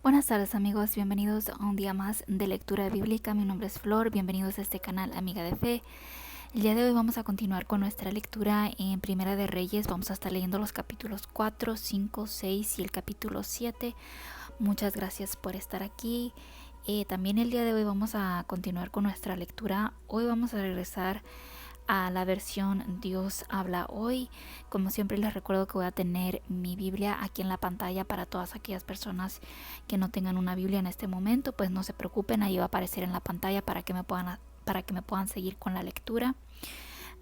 Buenas tardes amigos, bienvenidos a un día más de lectura bíblica. Mi nombre es Flor, bienvenidos a este canal Amiga de Fe. El día de hoy vamos a continuar con nuestra lectura en Primera de Reyes. Vamos a estar leyendo los capítulos 4, 5, 6 y el capítulo 7. Muchas gracias por estar aquí. También el día de hoy vamos a continuar con nuestra lectura. Hoy vamos a regresar a la versión Dios habla hoy. Como siempre les recuerdo que voy a tener mi Biblia aquí en la pantalla para todas aquellas personas que no tengan una Biblia en este momento, pues no se preocupen, ahí va a aparecer en la pantalla para que me puedan seguir con la lectura.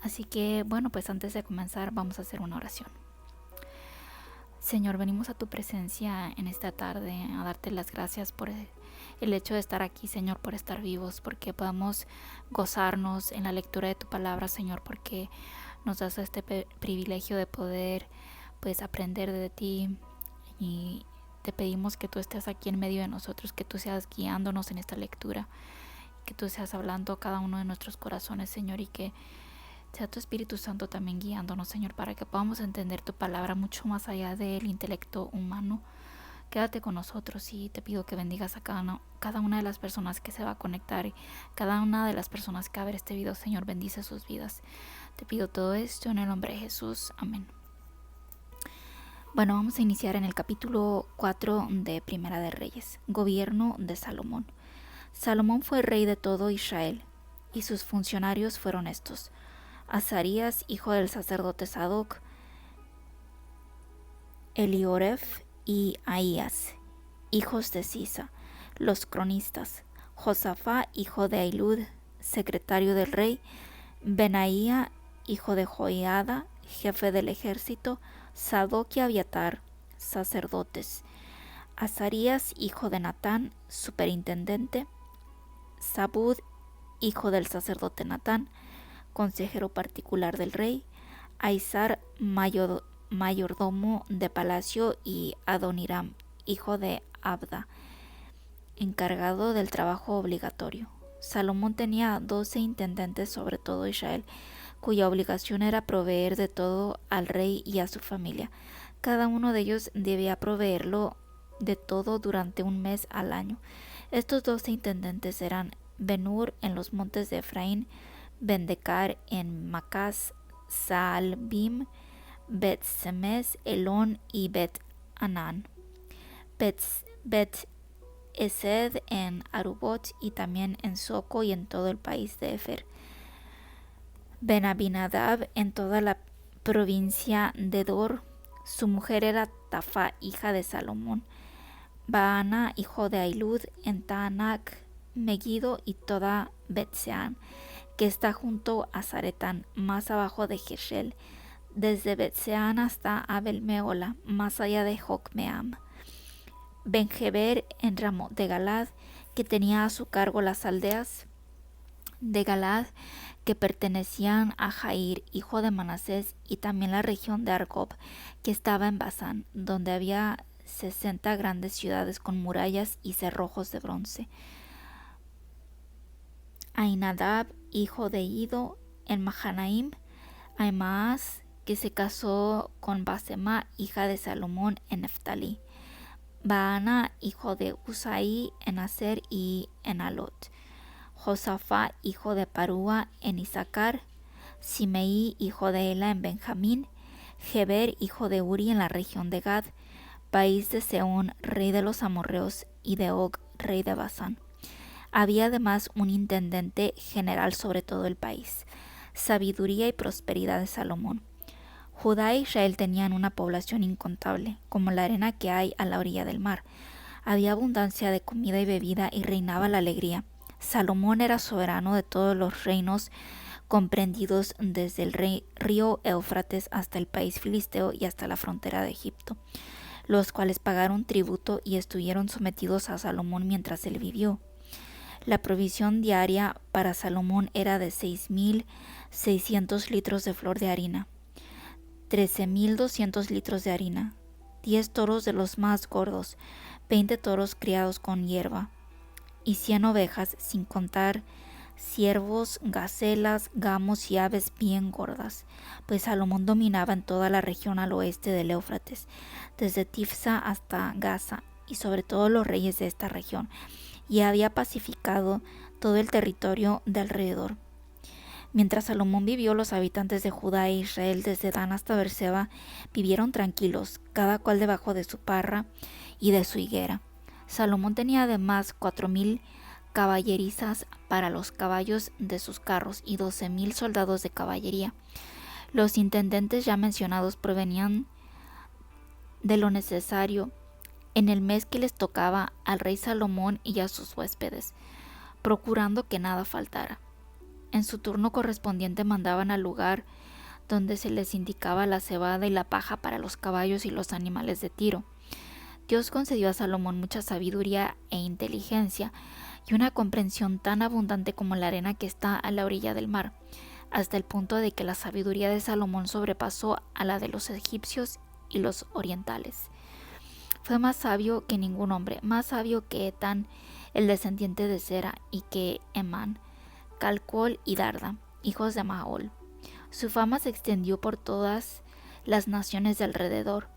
Así que bueno, pues antes de comenzar vamos a hacer una oración. Señor, venimos a tu presencia en esta tarde a darte las gracias por el hecho de estar aquí, Señor, por estar vivos, porque podamos gozarnos en la lectura de tu palabra, Señor, porque nos das este privilegio de poder pues aprender de ti, y te pedimos que tú estés aquí en medio de nosotros, que tú seas guiándonos en esta lectura, que tú seas hablando a cada uno de nuestros corazones, Señor, y que sea tu Espíritu Santo también guiándonos, Señor, para que podamos entender tu palabra mucho más allá del intelecto humano. Quédate con nosotros y te pido que bendigas a cada una de las personas que se va a conectar y cada una de las personas que va a ver este video, Señor, bendice sus vidas. Te pido todo esto en el nombre de Jesús. Amén. Bueno, vamos a iniciar en el capítulo 4 de Primera de Reyes. Gobierno de Salomón. Salomón fue rey de todo Israel, y sus funcionarios fueron estos: Azarías, hijo del sacerdote Sadoc, Elioref y Ahías, hijos de Sisa, los cronistas; Josafá, hijo de Ahilud, secretario del rey; Benaía, hijo de Joiada, jefe del ejército; Sadoc y Abiatar, sacerdotes; Azarías, hijo de Natán, superintendente; Zabud, hijo del sacerdote Natán, consejero particular del rey; Aizar, mayordomo de palacio; y Adoniram, hijo de Abda, encargado del trabajo obligatorio. Salomón tenía 12 intendentes sobre todo Israel, cuya obligación era proveer de todo al rey y a su familia. Cada uno de ellos debía proveerlo de todo durante un mes al año. Estos 12 intendentes eran Ben-Hur en los montes de Efraín, Ben-Decar en Macás, Saalbim, Bet-Semes, Elón y Bet-Anán; Bet-Esed en Arubot y también en Soco y en todo el país de Efer; Ben-Abinadab en toda la provincia de Dor. Su mujer era Tafa, hija de Salomón; Baana, hijo de Ahilud, en Taanac, Megiddo y toda Bet-Sean, que está junto a Zaretán, más abajo de Jeshel, desde Bet-Sean hasta Abel-Meola, más allá de Jocmeam; Ben-Geber en Ramot de Galad, que tenía a su cargo las aldeas de Galad que pertenecían a Jair, hijo de Manasés, y también la región de Argob, que estaba en Basán, donde había 60 grandes ciudades con murallas y cerrojos de bronce; Ainadab, hijo de Ido, en Mahanaim; Aimaas, que se casó con Basema, hija de Salomón, en Neftalí; Baana, hijo de Usaí, en Aser y en Alot; Josafá, hijo de Parúa, en Issacar; Simeí, hijo de Ela, en Benjamín; Geber, hijo de Uri, en la región de Gad, país de Seón, rey de los amorreos, y de Og, rey de Basán. Había además un intendente general sobre todo el país. Sabiduría y prosperidad de Salomón. Judá e Israel tenían una población incontable, como la arena que hay a la orilla del mar. Había abundancia de comida y bebida y reinaba la alegría. Salomón era soberano de todos los reinos comprendidos desde el río Éufrates hasta el país filisteo y hasta la frontera de Egipto, los cuales pagaron tributo y estuvieron sometidos a Salomón mientras él vivió. La provisión diaria para Salomón era de 6.600 litros de flor de harina, 13.200 litros de harina, 10 toros de los más gordos, 20 toros criados con hierba, y 100 ovejas, sin contar ciervos, gacelas, gamos y aves bien gordas, pues Salomón dominaba en toda la región al oeste del Éufrates, desde Tifsa hasta Gaza, y sobre todo los reyes de esta región, y había pacificado todo el territorio de alrededor. Mientras Salomón vivió, los habitantes de Judá e Israel, desde Dan hasta Beerseba, vivieron tranquilos, cada cual debajo de su parra y de su higuera. Salomón tenía además 4,000 caballerizas para los caballos de sus carros y 12,000 soldados de caballería. Los intendentes ya mencionados provenían de lo necesario en el mes que les tocaba al rey Salomón y a sus huéspedes, procurando que nada faltara. En su turno correspondiente mandaban al lugar donde se les indicaba la cebada y la paja para los caballos y los animales de tiro. Dios concedió a Salomón mucha sabiduría e inteligencia y una comprensión tan abundante como la arena que está a la orilla del mar, hasta el punto de que la sabiduría de Salomón sobrepasó a la de los egipcios y los orientales. Fue más sabio que ningún hombre, más sabio que Etán, el descendiente de Sera, y que Emán, Calcol y Darda, hijos de Mahol. Su fama se extendió por todas las naciones de alrededor.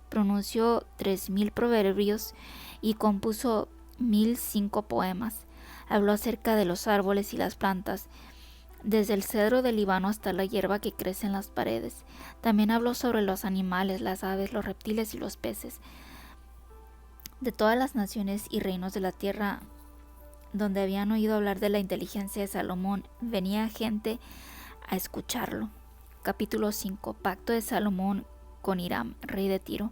Pronunció 3,000 proverbios y compuso 1,005 poemas. Habló acerca de los árboles y las plantas, desde el cedro del Líbano hasta la hierba que crece en las paredes. También habló sobre los animales, las aves, los reptiles y los peces. De todas las naciones y reinos de la tierra donde habían oído hablar de la inteligencia de Salomón, venía gente a escucharlo. Capítulo 5. Pacto de Salomón con Hiram, rey de Tiro.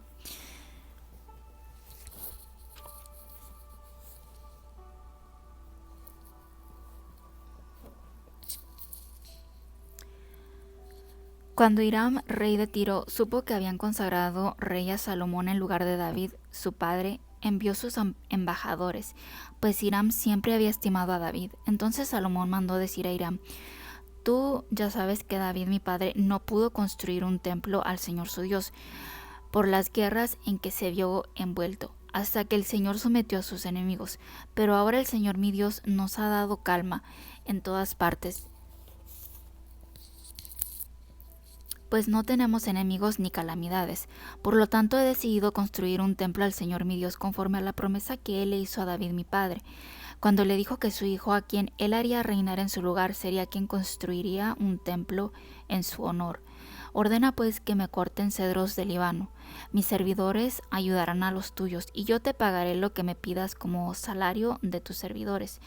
Cuando Hiram, rey de Tiro, supo que habían consagrado rey a Salomón en lugar de David, su padre, envió sus embajadores, pues Hiram siempre había estimado a David. Entonces Salomón mandó decir a Hiram: tú ya sabes que David, mi padre, no pudo construir un templo al Señor su Dios por las guerras en que se vio envuelto, hasta que el Señor sometió a sus enemigos. Pero ahora el Señor mi Dios nos ha dado calma en todas partes, pues no tenemos enemigos ni calamidades. Por lo tanto he decidido construir un templo al Señor mi Dios conforme a la promesa que Él le hizo a David mi padre, cuando le dijo que su hijo, a quien Él haría reinar en su lugar, sería quien construiría un templo en su honor. Ordena pues que me corten cedros del Líbano. Mis servidores ayudarán a los tuyos, y yo te pagaré lo que me pidas como salario de tus servidores.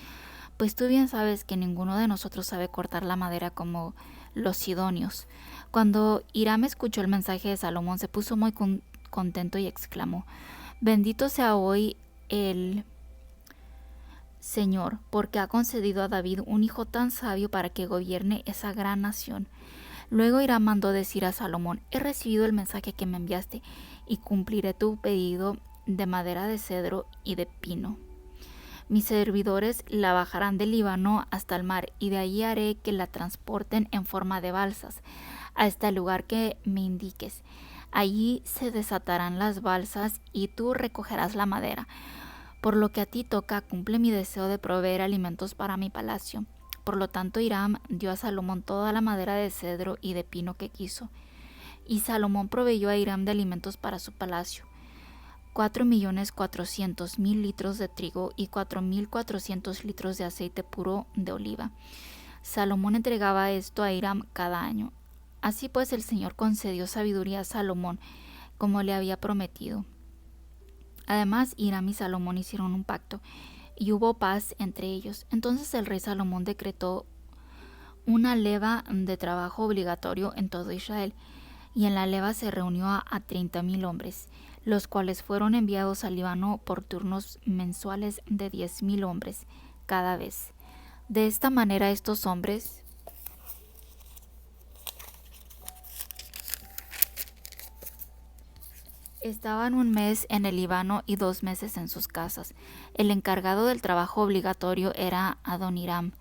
Pues tú bien sabes que ninguno de nosotros sabe cortar la madera como los sidonios. Cuando Hiram escuchó el mensaje de Salomón, se puso muy contento y exclamó: bendito sea hoy el Señor, porque ha concedido a David un hijo tan sabio para que gobierne esa gran nación. Luego Hiram mandó decir a Salomón: he recibido el mensaje que me enviaste, y cumpliré tu pedido de madera de cedro y de pino. Mis servidores la bajarán del Líbano hasta el mar, y de allí haré que la transporten en forma de balsas hasta el lugar que me indiques. Allí se desatarán las balsas y tú recogerás la madera. Por lo que a ti toca, cumple mi deseo de proveer alimentos para mi palacio. Por lo tanto, Hiram dio a Salomón toda la madera de cedro y de pino que quiso. Y Salomón proveyó a Hiram de alimentos para su palacio: 4,400,000 litros de trigo y 4,400 litros de aceite puro de oliva. Salomón entregaba esto a Hiram cada año. Así pues el Señor concedió sabiduría a Salomón, como le había prometido. Además, Hiram y Salomón hicieron un pacto, y hubo paz entre ellos. Entonces el rey Salomón decretó una leva de trabajo obligatorio en todo Israel, y en la leva se reunió a 30,000 hombres, los cuales fueron enviados al Líbano por turnos mensuales de 10,000 hombres cada vez. De esta manera estos hombres estaban un mes en el Líbano y 2 meses en sus casas. El encargado del trabajo obligatorio era Adoniram.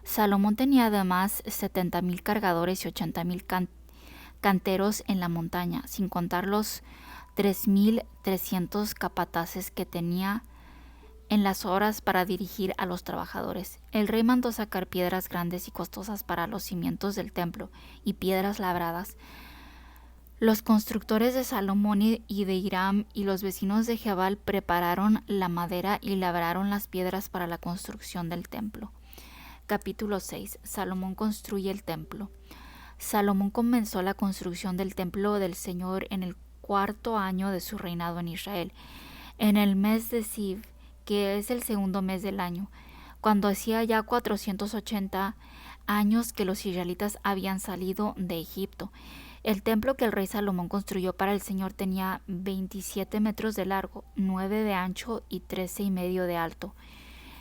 Salomón tenía además 70,000 cargadores y 80,000 canteros en la montaña, sin contar los 3,300 capataces que tenía en las horas para dirigir a los trabajadores. El rey mandó sacar piedras grandes y costosas para los cimientos del templo y piedras labradas Los constructores de Salomón y de Hiram y los vecinos de Jabal prepararon la madera y labraron las piedras para la construcción del templo. Capítulo 6. Salomón construye el templo. Salomón comenzó la construcción del templo del Señor en el 4º año de su reinado en Israel, en el mes de Siv, que es el 2º mes del año, cuando hacía ya 480 años que los israelitas habían salido de Egipto. El templo que el rey Salomón construyó para el Señor tenía 27 metros de largo, 9 de ancho y 13,5 de alto.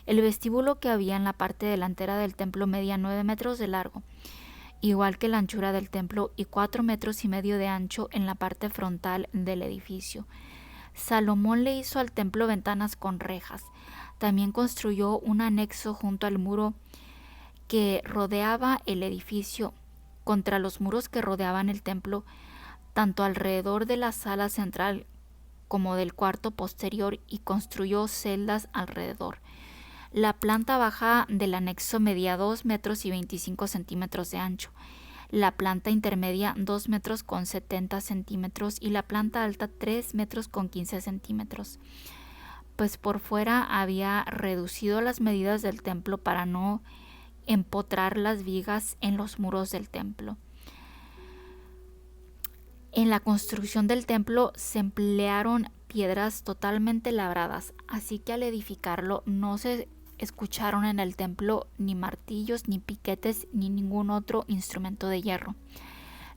El vestíbulo que había en la parte delantera del templo medía 9 metros de largo, igual que la anchura del templo, y 4,5 metros de ancho en la parte frontal del edificio. Salomón le hizo al templo ventanas con rejas. También construyó un anexo junto al muro que rodeaba el edificio, contra los muros que rodeaban el templo, tanto alrededor de la sala central como del cuarto posterior, y construyó celdas alrededor. La planta baja del anexo medía 2 metros y 25 centímetros de ancho, la planta intermedia 2 metros con 70 centímetros y la planta alta 3 metros con 15 centímetros. Pues por fuera había reducido las medidas del templo para no empotrar las vigas en los muros del templo. En la construcción del templo se emplearon piedras totalmente labradas, así que al edificarlo no se escucharon en el templo ni martillos, ni piquetes, ni ningún otro instrumento de hierro.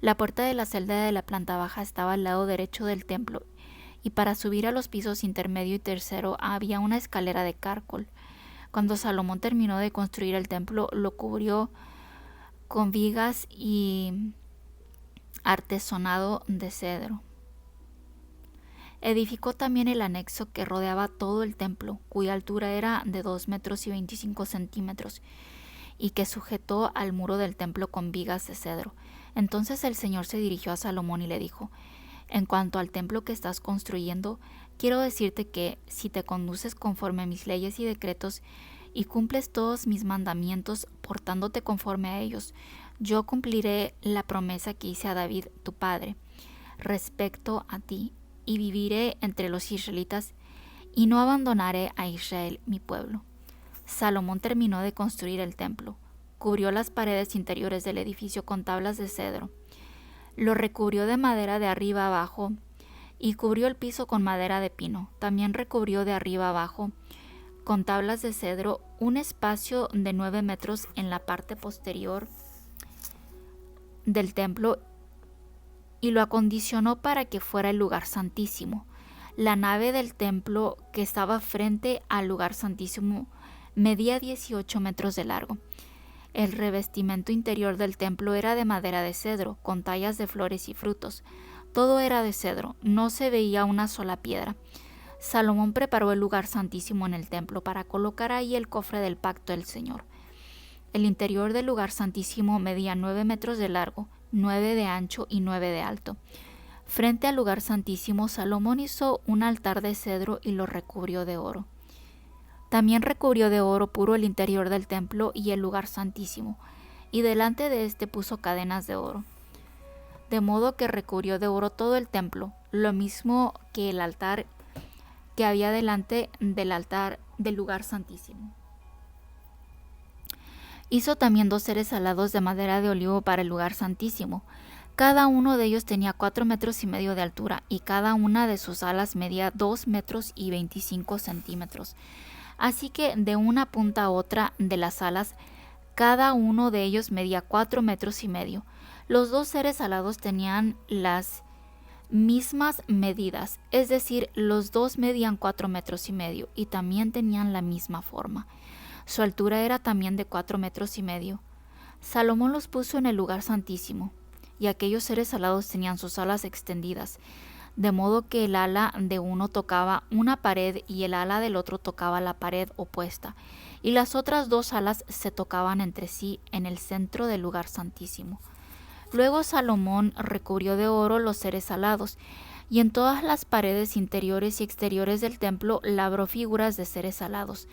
La puerta de la celda de la planta baja estaba al lado derecho del templo, y para subir a los pisos intermedio y tercero había una escalera de caracol. Cuando Salomón terminó de construir el templo, lo cubrió con vigas y artesonado de cedro. Edificó también el anexo que rodeaba todo el templo, cuya altura era de 2 metros y 25 centímetros, y que sujetó al muro del templo con vigas de cedro. Entonces el Señor se dirigió a Salomón y le dijo: en cuanto al templo que estás construyendo, quiero decirte que si te conduces conforme a mis leyes y decretos y cumples todos mis mandamientos, portándote conforme a ellos, yo cumpliré la promesa que hice a David, tu padre, respecto a ti, y viviré entre los israelitas, y no abandonaré a Israel, mi pueblo. Salomón terminó de construir el templo, cubrió las paredes interiores del edificio con tablas de cedro, lo recubrió de madera de arriba abajo y cubrió el piso con madera de pino. También recubrió de arriba abajo con tablas de cedro un espacio de 9 metros en la parte posterior del templo y lo acondicionó para que fuera el lugar santísimo. La nave del templo, que estaba frente al lugar santísimo, medía 18 metros de largo. El revestimiento interior del templo era de madera de cedro, con tallas de flores y frutos. Todo era de cedro, no se veía una sola piedra. Salomón preparó el lugar santísimo en el templo para colocar ahí el cofre del pacto del Señor. El interior del lugar santísimo medía 9 metros de largo, 9 de ancho y 9 de alto. Frente al lugar santísimo, Salomón hizo un altar de cedro y lo recubrió de oro. También recubrió de oro puro el interior del templo y el lugar santísimo, y delante de éste puso cadenas de oro. De modo que recubrió de oro todo el templo, lo mismo que el altar que había delante del altar del lugar santísimo. Hizo también 2 seres alados de madera de olivo para el lugar santísimo. Cada uno de ellos tenía 4,5 metros de altura, y cada una de sus alas medía 2 metros y 25 centímetros. Así que de una punta a otra de las alas, cada uno de ellos medía 4,5 metros. Los 2 seres alados tenían las mismas medidas, es decir, los 2 medían 4,5 metros y también tenían la misma forma. Su altura era también de 4,5 metros. Salomón los puso en el lugar santísimo, y aquellos seres alados tenían sus alas extendidas, de modo que el ala de uno tocaba una pared y el ala del otro tocaba la pared opuesta, y las otras 2 alas se tocaban entre sí en el centro del lugar santísimo. Luego Salomón recubrió de oro los seres alados, y en todas las paredes interiores y exteriores del templo labró figuras de seres alados,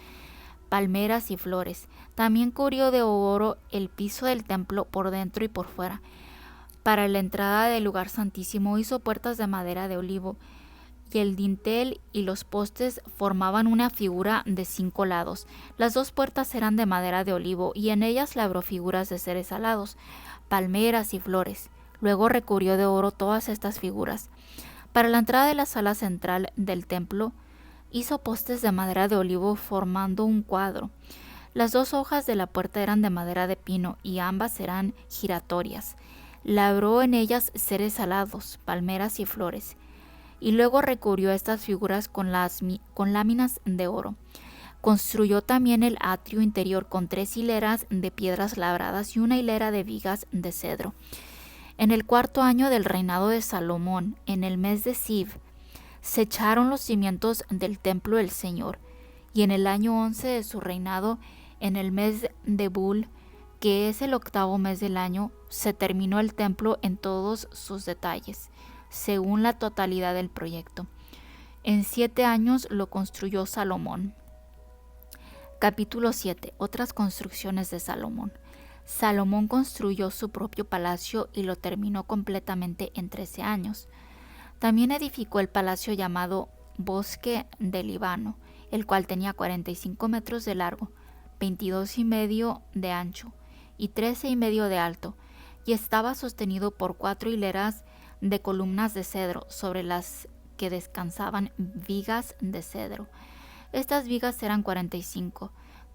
palmeras y flores. También cubrió de oro el piso del templo por dentro y por fuera. Para la entrada del lugar santísimo hizo puertas de madera de olivo, y el dintel y los postes formaban una figura de 5 lados. Las 2 puertas eran de madera de olivo, y en ellas labró figuras de seres alados, palmeras y flores. Luego recubrió de oro todas estas figuras. Para la entrada de la sala central del templo, hizo postes de madera de olivo formando un cuadro. Las 2 hojas de la puerta eran de madera de pino, y ambas eran giratorias. Labró en ellas seres alados, palmeras y flores. Y luego recubrió estas figuras con láminas de oro. Construyó también el atrio interior con 3 hileras de piedras labradas y una hilera de vigas de cedro. En el 4º año del reinado de Salomón, en el mes de Siv, se echaron los cimientos del templo del Señor, y en el año 11 de su reinado, en el mes de Bul, que es el 8º mes del año, se terminó el templo en todos sus detalles, según la totalidad del proyecto. En 7 años lo construyó Salomón. Capítulo 7. Otras construcciones de Salomón. Salomón construyó su propio palacio y lo terminó completamente en 13 años. También edificó el palacio llamado Bosque del Líbano, el cual tenía 45 metros de largo, 22,5 de ancho y 13,5 de alto, y estaba sostenido por 4 hileras de columnas de cedro, sobre las que descansaban vigas de cedro. Estas vigas eran 45,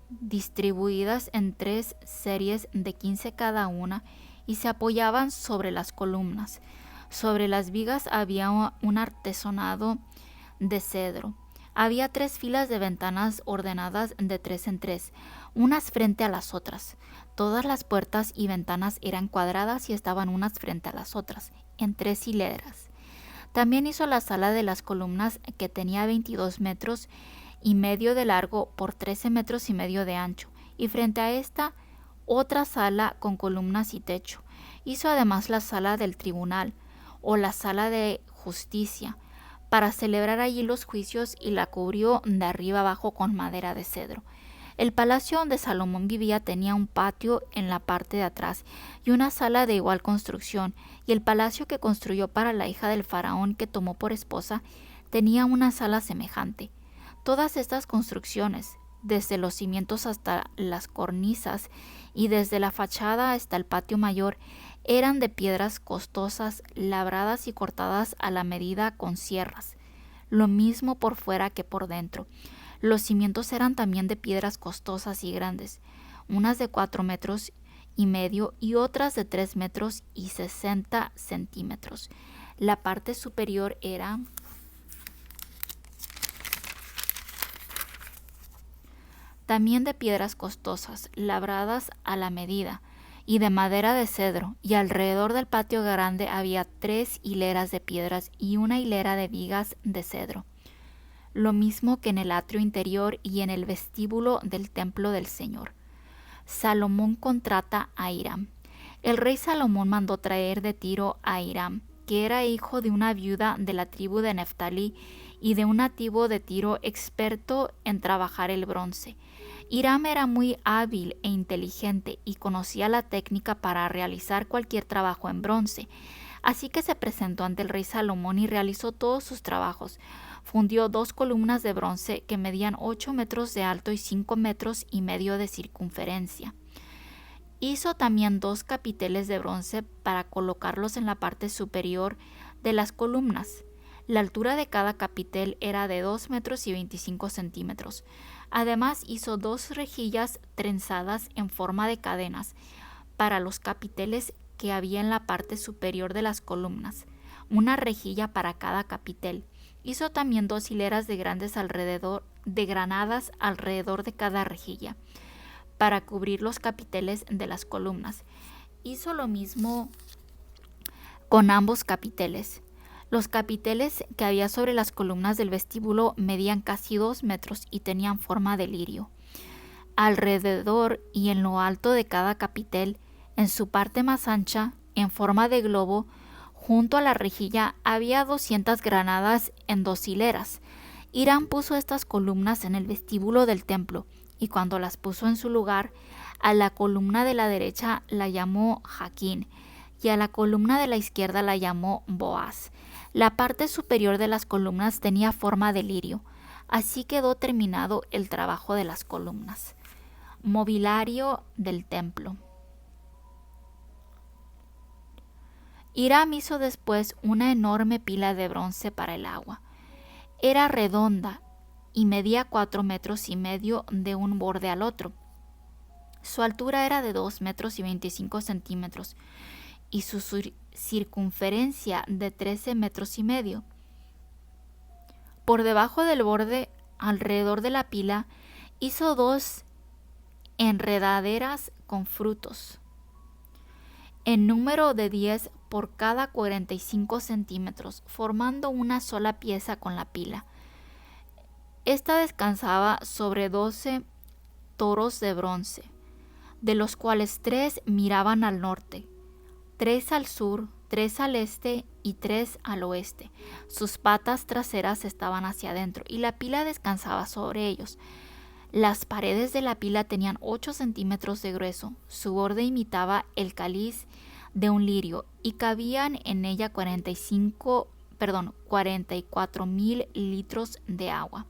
distribuidas en 3 series de 15 cada una, y se apoyaban sobre las columnas. Sobre las vigas había un artesonado de cedro. Había 3 filas de ventanas ordenadas de 3 en 3, unas frente a las otras. Todas las puertas y ventanas eran cuadradas y estaban unas frente a las otras, en 3 hileras. También hizo la sala de las columnas, que tenía 22,5 de largo por 13,5 de ancho, y frente a esta otra sala con columnas y techo. Hizo además la sala del tribunal, o la sala de justicia, para celebrar allí los juicios, y la cubrió de arriba abajo con madera de cedro. El palacio donde Salomón vivía tenía un patio en la parte de atrás y una sala de igual construcción, y el palacio que construyó para la hija del faraón que tomó por esposa tenía una sala semejante. Todas estas construcciones, desde los cimientos hasta las cornisas y desde la fachada hasta el patio mayor, eran de piedras costosas, labradas y cortadas a la medida con sierras, lo mismo por fuera que por dentro. Los cimientos eran también de piedras costosas y grandes, unas de 4,5 metros y otras de 3,60 metros. La parte superior era también de piedras costosas, labradas a la medida, y de madera de cedro, y alrededor del patio grande había 3 hileras de piedras y una hilera de vigas de cedro. Lo mismo que en el atrio interior y en el vestíbulo del templo del Señor. Salomón contrata a Hiram. El rey Salomón mandó traer de Tiro a Hiram, que era hijo de una viuda de la tribu de Neftalí y de un nativo de Tiro experto en trabajar el bronce. Hiram era muy hábil e inteligente y conocía la técnica para realizar cualquier trabajo en bronce. Así que se presentó ante el rey Salomón y realizó todos sus trabajos. Fundió 2 columnas de bronce que medían 8 metros de alto y 5,5 metros de circunferencia. Hizo también 2 capiteles de bronce para colocarlos en la parte superior de las columnas. La altura de cada capitel era de 2,25 metros. Además hizo 2 rejillas trenzadas en forma de cadenas para los capiteles que había en la parte superior de las columnas, una rejilla para cada capitel. Hizo también 2 hileras de granadas alrededor de cada rejilla, para cubrir los capiteles de las columnas. Hizo lo mismo con ambos capiteles. Los capiteles que había sobre las columnas del vestíbulo medían casi 2 metros y tenían forma de lirio. Alrededor y en lo alto de cada capitel, en su parte más ancha, en forma de globo, junto a la rejilla había 200 granadas en 2 hileras. Hiram puso estas columnas en el vestíbulo del templo, y cuando las puso en su lugar, a la columna de la derecha la llamó Jaquín, y a la columna de la izquierda la llamó Boaz. La parte superior de las columnas tenía forma de lirio. Así quedó terminado el trabajo de las columnas. Mobiliario del templo. Hiram hizo después una enorme pila de bronce para el agua. Era redonda y medía 4,5 metros de un borde al otro. Su altura era de 2,25 metros y su circunferencia de 13,5 metros. Por debajo del borde, alrededor de la pila, hizo 2 enredaderas con frutos, en número de 10 por cada 45 centímetros, formando una sola pieza con la pila. Esta descansaba sobre 12 toros de bronce, de los cuales 3 miraban al norte, 3 al sur, 3 al este y 3 al oeste. Sus patas traseras estaban hacia adentro y la pila descansaba sobre ellos. Las paredes de la pila tenían 8 centímetros de grueso. Su borde imitaba el cáliz de un lirio y cabían en ella 44,000 litros de agua.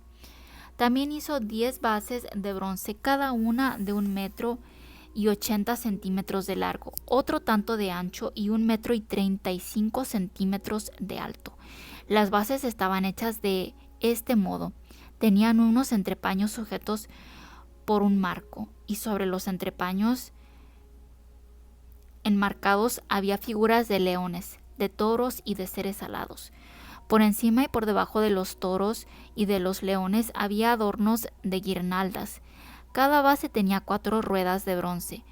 También hizo 10 bases de bronce, cada una de 1,80 metros de largo, otro tanto de ancho y 1,35 metros de alto. Las bases estaban hechas de este modo. Tenían unos entrepaños sujetos por un marco, y sobre los entrepaños enmarcados había figuras de leones, de toros y de seres alados. Por encima y por debajo de los toros y de los leones había adornos de guirnaldas. Cada base tenía 4 ruedas de bronce,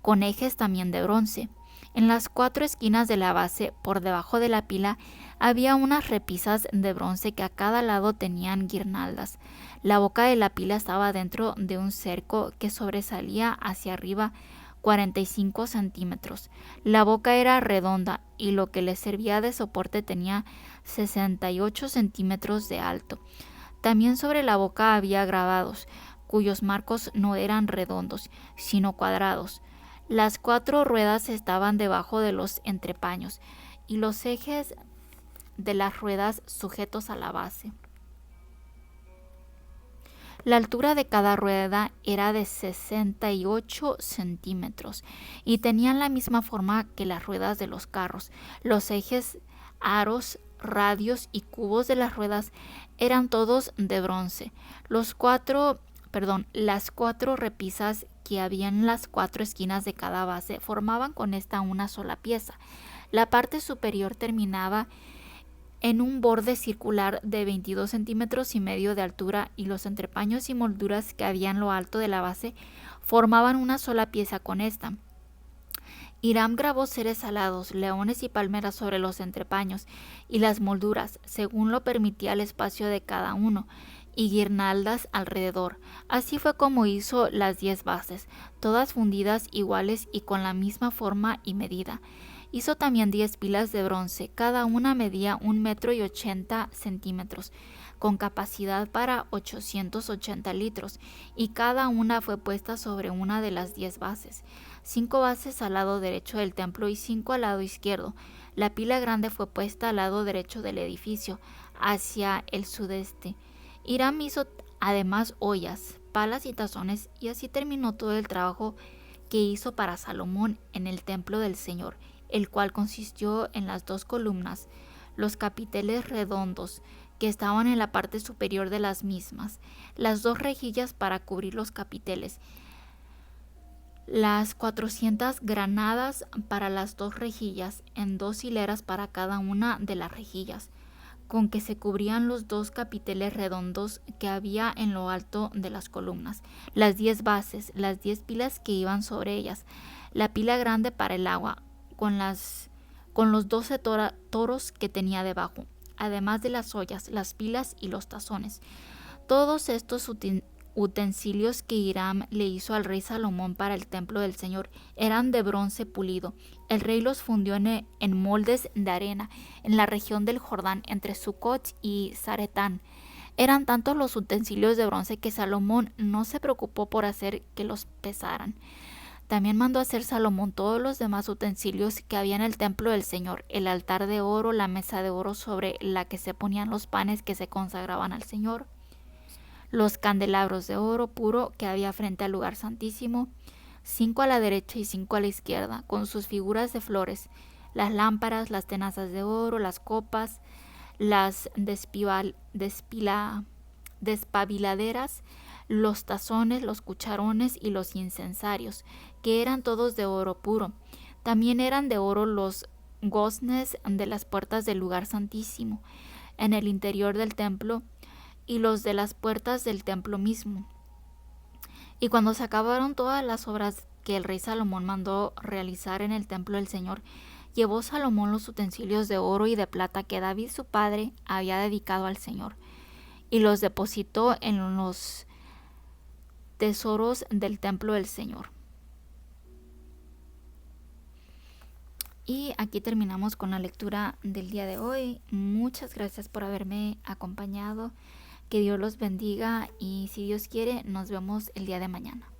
con ejes también de bronce. En las 4 esquinas de la base, por debajo de la pila, había unas repisas de bronce que a cada lado tenían guirnaldas. La boca de la pila estaba dentro de un cerco que sobresalía hacia arriba 45 centímetros. La boca era redonda y lo que le servía de soporte tenía 68 centímetros de alto. También sobre la boca había grabados, cuyos marcos no eran redondos, sino cuadrados. Las 4 ruedas estaban debajo de los entrepaños y los ejes de las ruedas sujetos a la base. La altura de cada rueda era de 68 centímetros y tenían la misma forma que las ruedas de los carros. Los ejes, aros, radios y cubos de las ruedas eran todos de bronce. Las 4 repisas que había en las 4 esquinas de cada base formaban con esta una sola pieza. La parte superior terminaba en un borde circular de 22,5 centímetros de altura y los entrepaños y molduras que había en lo alto de la base formaban una sola pieza con esta. Hiram grabó seres alados, leones y palmeras sobre los entrepaños y las molduras, según lo permitía el espacio de cada uno, y guirnaldas alrededor. Así fue como hizo las 10 bases, todas fundidas iguales y con la misma forma y medida. Hizo también 10 pilas de bronce, cada una medía 1,80 metros, con capacidad para 880 litros, y cada una fue puesta sobre una de las 10 bases. 5 bases al lado derecho del templo y 5 al lado izquierdo. La pila grande fue puesta al lado derecho del edificio, hacia el sudeste. Hiram hizo además ollas, palas y tazones, y así terminó todo el trabajo que hizo para Salomón en el templo del Señor, el cual consistió en las 2 columnas, los capiteles redondos que estaban en la parte superior de las mismas, las 2 rejillas para cubrir los capiteles, las 400 granadas para las 2 rejillas, en 2 hileras para cada una de las rejillas, con que se cubrían los 2 capiteles redondos que había en lo alto de las columnas, las 10 bases, las 10 pilas que iban sobre ellas, la pila grande para el agua, con los 12 toros que tenía debajo, además de las ollas, las pilas y los tazones. Todos estos utensilios que Hiram le hizo al rey Salomón para el templo del Señor eran de bronce pulido. El rey los fundió en moldes de arena en la región del Jordán entre Sucot y Zaretán. Eran tantos los utensilios de bronce que Salomón no se preocupó por hacer que los pesaran. También mandó hacer Salomón todos los demás utensilios que había en el templo del Señor: el altar de oro, la mesa de oro sobre la que se ponían los panes que se consagraban al Señor, los candelabros de oro puro que había frente al lugar santísimo, 5 a la derecha y 5 a la izquierda, con sus figuras de flores, las lámparas, las tenazas de oro, las copas, las despabiladeras, los tazones, los cucharones y los incensarios, que eran todos de oro puro. También eran de oro los goznes de las puertas del lugar santísimo, en el interior del templo, y los de las puertas del templo mismo. Y cuando se acabaron todas las obras que el rey Salomón mandó realizar en el templo del Señor, llevó Salomón los utensilios de oro y de plata que David su padre había dedicado al Señor, y los depositó en los tesoros del templo del Señor. Y aquí terminamos con la lectura del día de hoy. Muchas gracias por haberme acompañado. Que Dios los bendiga y si Dios quiere, nos vemos el día de mañana.